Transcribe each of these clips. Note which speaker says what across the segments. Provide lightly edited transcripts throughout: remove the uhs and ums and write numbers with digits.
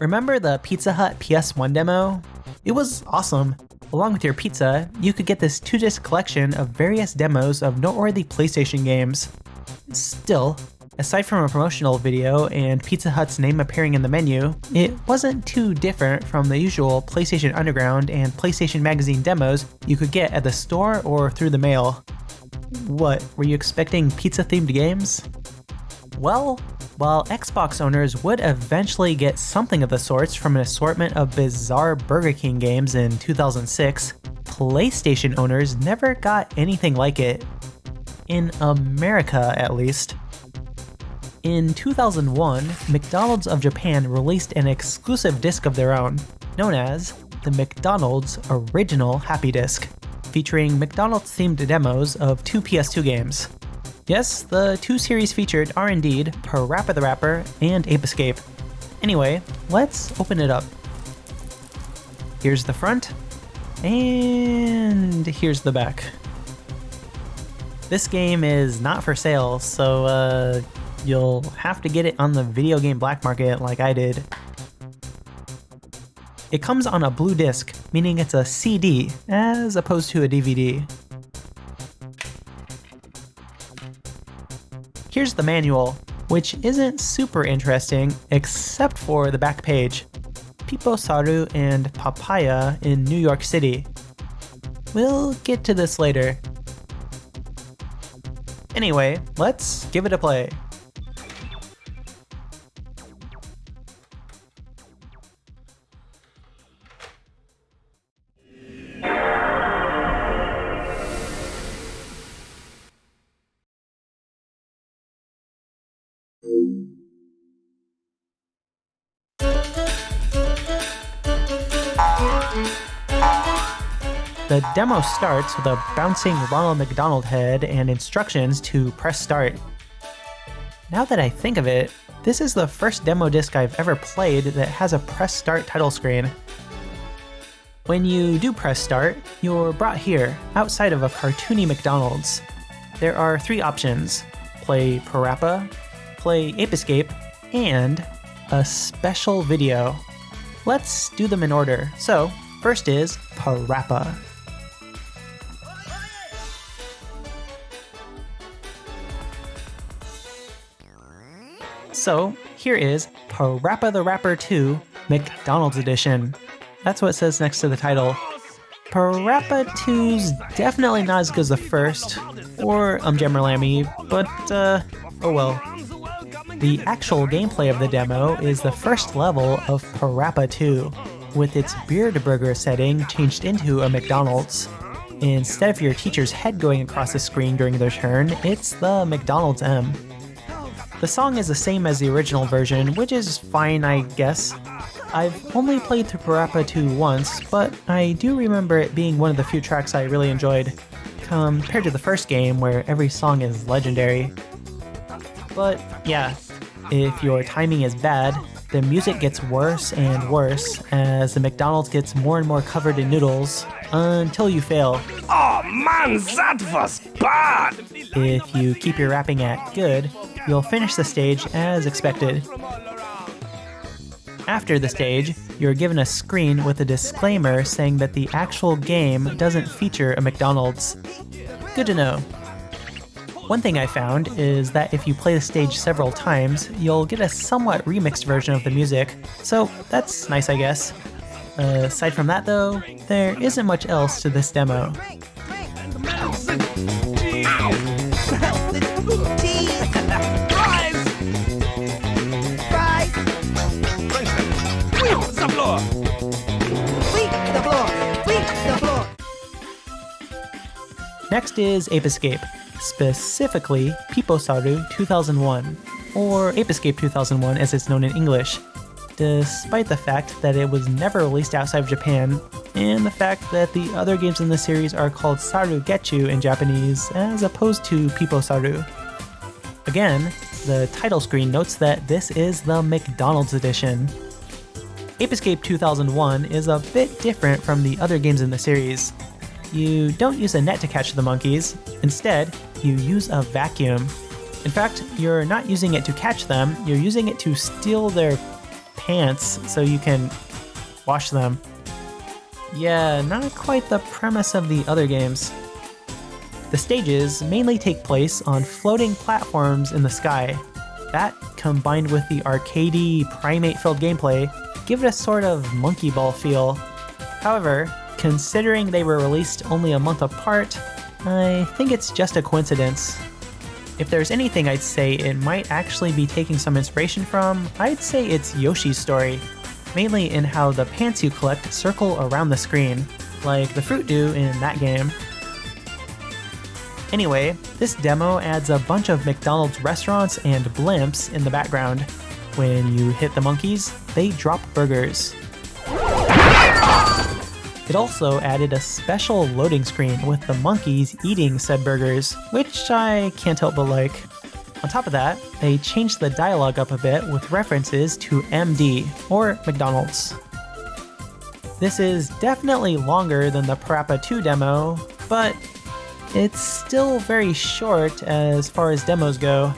Speaker 1: Remember the Pizza Hut PS1 demo? It was awesome. Along with your pizza, you could get this 2-disc collection of various demos of noteworthy PlayStation games. Still, aside from a promotional video and Pizza Hut's name appearing in the menu, it wasn't too different from the usual PlayStation Underground and PlayStation Magazine demos you could get at the store or through the mail. What, were you expecting pizza-themed games? Well, while Xbox owners would eventually get something of the sorts from an assortment of bizarre Burger King games in 2006, PlayStation owners never got anything like it. In America, at least. In 2001, McDonald's of Japan released an exclusive disc of their own, known as the McDonald's Original Happy Disc, featuring McDonald's-themed demos of 2 PS2 games. Yes, the 2 series featured are indeed PaRappa the Rapper and Ape Escape. Anyway, let's open it up. Here's the front, and here's the back. This game is not for sale, so you'll have to get it on the video game black market like I did. It comes on a blue disc, meaning it's a CD as opposed to a DVD. Here's the manual, which isn't super interesting except for the back page. Pipo, Saru, and Papaya in New York City. We'll get to this later. Anyway, let's give it a play. The demo starts with a bouncing Ronald McDonald head and instructions to press start. Now that I think of it, this is the first demo disc I've ever played that has a press start title screen. When you do press start, you're brought here, outside of a cartoony McDonald's. There are 3 options: play PaRappa, play Ape Escape, and a special video. Let's do them in order. So, first is PaRappa. So, here is PaRappa the Rapper 2 McDonald's Edition. That's what it says next to the title. PaRappa 2's definitely not as good as the first, or Jammerlammy, but oh well. The actual gameplay of the demo is the first level of PaRappa 2, with its Beard Burger setting changed into a McDonald's. Instead of your teacher's head going across the screen during their turn, it's the McDonald's M. The song is the same as the original version, which is fine, I guess. I've only played through PaRappa 2 once, but I do remember it being one of the few tracks I really enjoyed, compared to the first game where every song is legendary. But yeah, if your timing is bad, the music gets worse and worse as the McDonald's gets more and more covered in noodles until you fail.
Speaker 2: Oh man, that was bad!
Speaker 1: If you keep your rapping at good, you'll finish the stage as expected. After the stage, you're given a screen with a disclaimer saying that the actual game doesn't feature a McDonald's. Good to know. One thing I found is that if you play the stage several times, you'll get a somewhat remixed version of the music, so that's nice, I guess. Aside from that though, there isn't much else to this demo. Next is Ape Escape, specifically Pipo Saru 2001, or Ape Escape 2001 as it's known in English, despite the fact that it was never released outside of Japan, and the fact that the other games in the series are called Saru Getchu in Japanese as opposed to Pipo Saru. Again, the title screen notes that this is the McDonald's edition. Ape Escape 2001 is a bit different from the other games in the series. You don't use a net to catch the monkeys. Instead, you use a vacuum. In fact, you're not using it to catch them, you're using it to steal their pants so you can wash them. Yeah, not quite the premise of the other games. The stages mainly take place on floating platforms in the sky. That, combined with the arcadey, primate-filled gameplay, give it a sort of monkey ball feel. However, considering they were released only a month apart, I think it's just a coincidence. If there's anything I'd say it might actually be taking some inspiration from, I'd say it's Yoshi's story, mainly in how the pants you collect circle around the screen, like the fruit do in that game. Anyway, this demo adds a bunch of McDonald's restaurants and blimps in the background. When you hit the monkeys, they drop burgers. It also added a special loading screen with the monkeys eating said burgers, which I can't help but like. On top of that, they changed the dialogue up a bit with references to MD, or McDonald's. This is definitely longer than the PaRappa 2 demo, but it's still very short as far as demos go.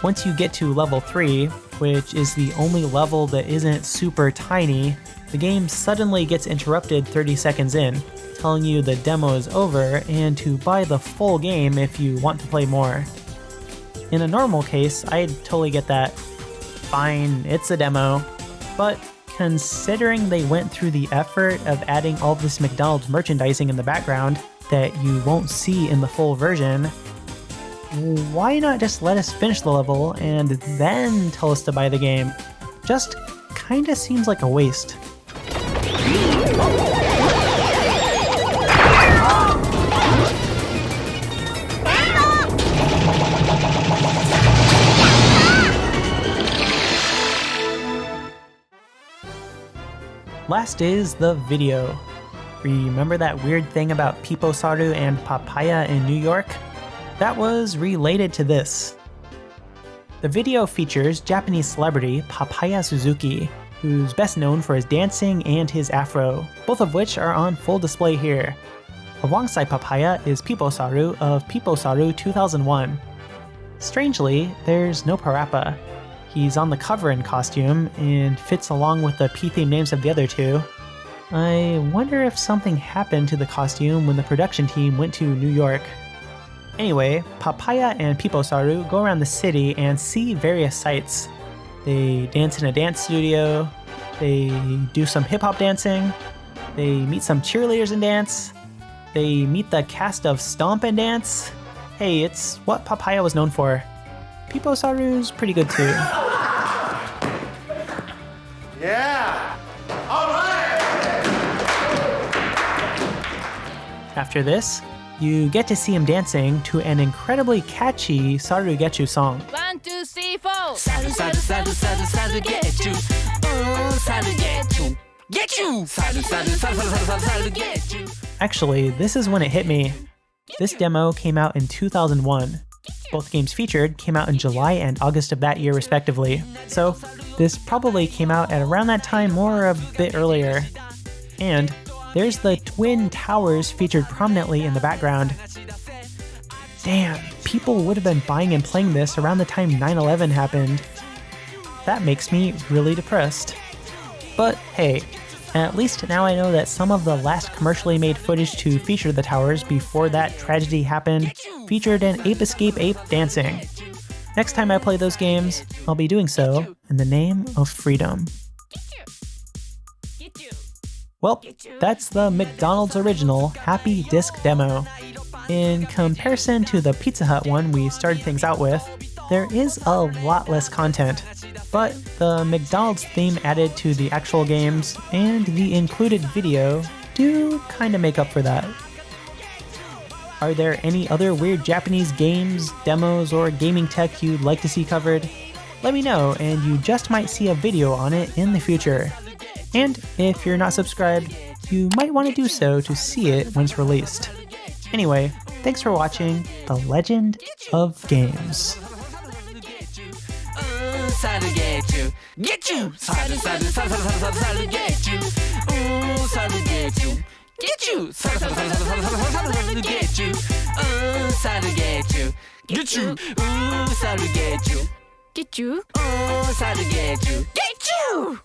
Speaker 1: Once you get to level 3, which is the only level that isn't super tiny, the game suddenly gets interrupted 30 seconds in, telling you the demo is over and to buy the full game if you want to play more. In a normal case, I'd totally get that. Fine, it's a demo. But considering they went through the effort of adding all this McDonald's merchandising in the background that you won't see in the full version, why not just let us finish the level and then tell us to buy the game? Just kinda seems like a waste. Last is the video. Remember that weird thing about Pipo, Saru, and Papaya in New York? That was related to this. The video features Japanese celebrity Papaya Suzuki, who's best known for his dancing and his afro, both of which are on full display here. Alongside Papaya is Pipo Saru of Pipo Saru 2001. Strangely, there's no PaRappa. He's on the cover in costume and fits along with the P-theme names of the other two. I wonder if something happened to the costume when the production team went to New York. Anyway, Papaya and Pipo Saru go around the city and see various sights. They dance in a dance studio, they do some hip-hop dancing, they meet some cheerleaders and dance, they meet the cast of Stomp and Dance. Hey, it's what Papaya was known for. Pipo Saru's pretty good too.
Speaker 2: Yeah! Alright!
Speaker 1: After this, you get to see him dancing to an incredibly catchy Saru Getchu song.
Speaker 3: 1, 2, 3, 4. Saru, Saru, Saru, Saru, Saru, get you. Saru, get you. Get you. Saru, Saru, Saru, Saru, Saru, Saru, get you.
Speaker 1: Actually, this is when it hit me. This demo came out in 2001. Both games featured came out in July and August of that year respectively, so this probably came out at around that time or a bit earlier. And there's the Twin Towers featured prominently in the background. Damn, people would have been buying and playing this around the time 9/11 happened. That makes me really depressed. But hey, at least now I know that some of the last commercially made footage to feature the towers before that tragedy happened featured an Ape Escape ape dancing. Next time I play those games, I'll be doing so in the name of freedom. Well, that's the McDonald's original Happy Disc demo. In comparison to the Pizza Hut one we started things out with, there is a lot less content, but the McDonald's theme added to the actual games and the included video do kinda make up for that. Are there any other weird Japanese games, demos, or gaming tech you'd like to see covered? Let me know and you just might see a video on it in the future. And if you're not subscribed, you might want to do so to see it when it's released. Anyway, thanks for watching The Legend of Games.
Speaker 3: Saru, get you. Get you. Saru, Saru, Saru, Saru, Saru, Saru, get you. Saru, get you. Get you. Saru, Saru, Saru, Saru, Saru, Saru, Saru, get you. Saru, get you. Get you. Saru, get you. Get you. Saru, get you. Get you.